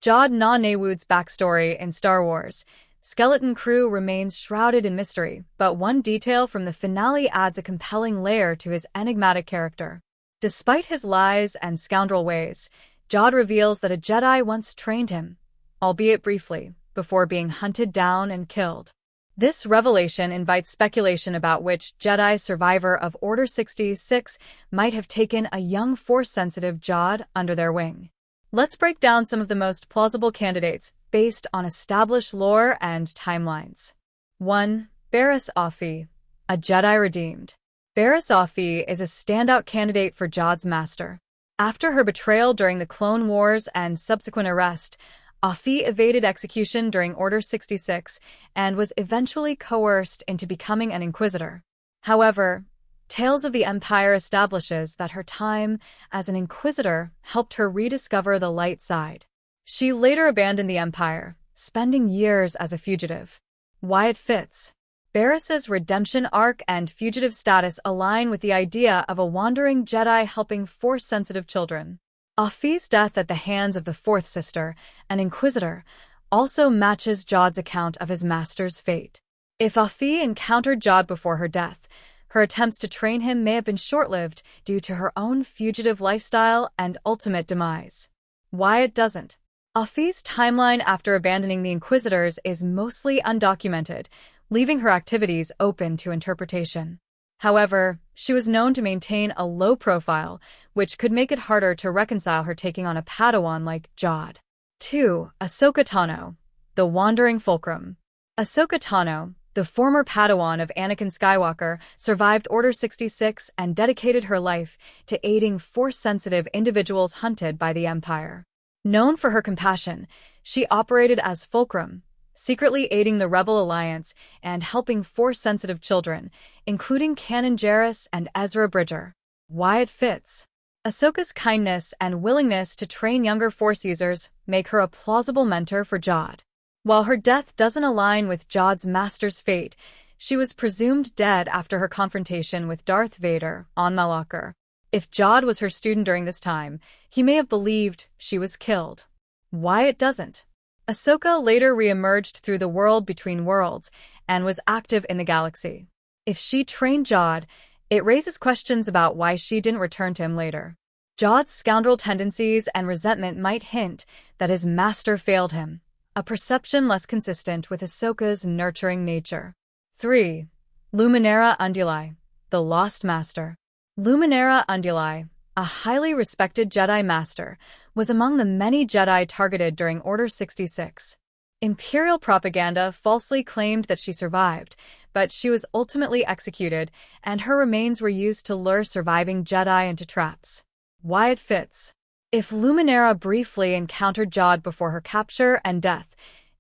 Jude Nawood's backstory in Star Wars. Skeleton Crew remains shrouded in mystery, but one detail from the finale adds a compelling layer to his enigmatic character. Despite his lies and scoundrel ways, Jude reveals that a Jedi once trained him, albeit briefly, before being hunted down and killed. This revelation invites speculation about which Jedi survivor of Order 66 might have taken a young Force-sensitive Jude under their wing. Let's break down some of the most plausible candidates based on established lore and timelines. 1. Barriss Offee, a Jedi redeemed. Barriss Offee is a standout candidate for Jude's master. After her betrayal during the Clone Wars and subsequent arrest, Offee evaded execution during Order 66 and was eventually coerced into becoming an Inquisitor. However, Tales of the Empire establishes that her time as an Inquisitor helped her rediscover the light side. She later abandoned the Empire, spending years as a fugitive. Why it fits. Barriss's redemption arc and fugitive status align with the idea of a wandering Jedi helping Force-sensitive children. Offee's death at the hands of the Fourth Sister, an Inquisitor, also matches Jude's account of his master's fate. If Offee encountered Jude before her death, her attempts to train him may have been short-lived due to her own fugitive lifestyle and ultimate demise. Why it doesn't. Offee's timeline after abandoning the Inquisitors is mostly undocumented, leaving her activities open to interpretation. However, she was known to maintain a low profile, which could make it harder to reconcile her taking on a Padawan like Jude. 2. Ahsoka Tano, the Wandering Fulcrum. Ahsoka Tano, the former Padawan of Anakin Skywalker, survived Order 66 and dedicated her life to aiding Force-sensitive individuals hunted by the Empire. Known for her compassion, she operated as Fulcrum, secretly aiding the Rebel Alliance and helping Force-sensitive children, including Kanan Jarrus and Ezra Bridger. Why it fits. Ahsoka's kindness and willingness to train younger Force users make her a plausible mentor for Jude. While her death doesn't align with Jude's master's fate, she was presumed dead after her confrontation with Darth Vader on Malachor. If Jude was her student during this time, he may have believed she was killed. Why it doesn't. Ahsoka later re-emerged through the world between worlds and was active in the galaxy. If she trained Jude, it raises questions about why she didn't return to him later. Jude's scoundrel tendencies and resentment might hint that his master failed him, a perception less consistent with Ahsoka's nurturing nature. 3. Luminara Unduli, the Lost Master. Luminara Unduli, a highly respected Jedi Master, was among the many Jedi targeted during Order 66. Imperial propaganda falsely claimed that she survived, but she was ultimately executed, and her remains were used to lure surviving Jedi into traps. Why it fits. If Luminara briefly encountered Jude before her capture and death,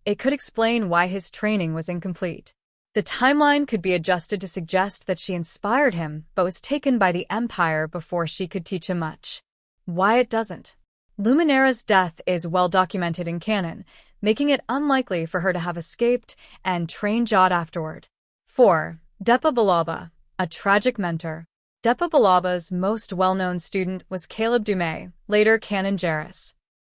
it could explain why his training was incomplete. The timeline could be adjusted to suggest that she inspired him but was taken by the Empire before she could teach him much. Why it doesn't. Luminara's death is well documented in canon, making it unlikely for her to have escaped and trained Jude afterward. 4. Depa Billaba, a tragic mentor. Depa Billaba's most well-known student was Caleb Dume, later Kanan Jarrus.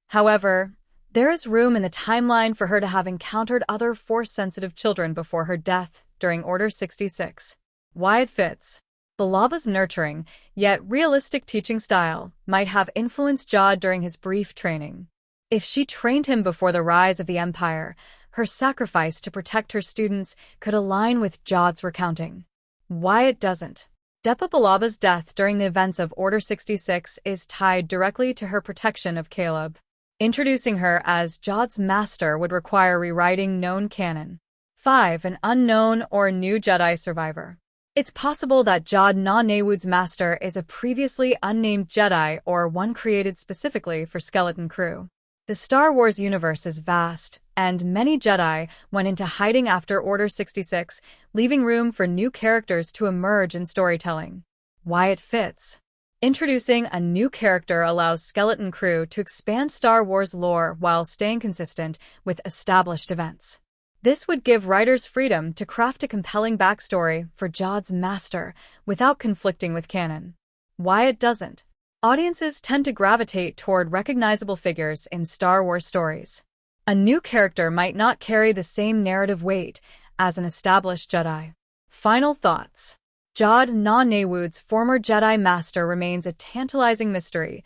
However, there is room in the timeline for her to have encountered other Force-sensitive children before her death during Order 66. Why it fits. Billaba's nurturing, yet realistic teaching style might have influenced Jude during his brief training. If she trained him before the rise of the Empire, her sacrifice to protect her students could align with Jude's recounting. Why it doesn't. Depa Billaba's death during the events of Order 66 is tied directly to her protection of Caleb. Introducing her as Jude's master would require rewriting known canon. 5. An unknown or new Jedi survivor. It's possible that Jude Nawood's master is a previously unnamed Jedi or one created specifically for Skeleton Crew. The Star Wars universe is vast, and many Jedi went into hiding after Order 66, leaving room for new characters to emerge in storytelling. Why it fits. Introducing a new character allows Skeleton Crew to expand Star Wars lore while staying consistent with established events. This would give writers freedom to craft a compelling backstory for Jude's master without conflicting with canon. Why it doesn't. audiences tend to gravitate toward recognizable figures in Star Wars stories. A new character might not carry the same narrative weight as an established Jedi. Final thoughts. Jude Nawood's former Jedi Master remains a tantalizing mystery,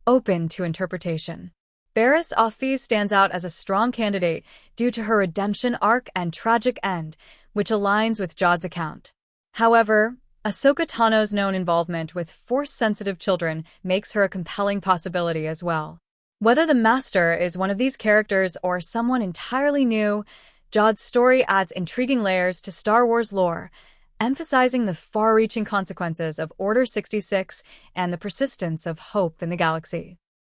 open to interpretation. Barriss Offee stands out as a strong candidate due to her redemption arc and tragic end, which aligns with Jude's account. However, Ahsoka Tano's known involvement with Force-sensitive children makes her a compelling possibility as well. Whether the Master is one of these characters or someone entirely new, Jude's story adds intriguing layers to Star Wars lore, emphasizing the far-reaching consequences of Order 66 and the persistence of hope in the galaxy.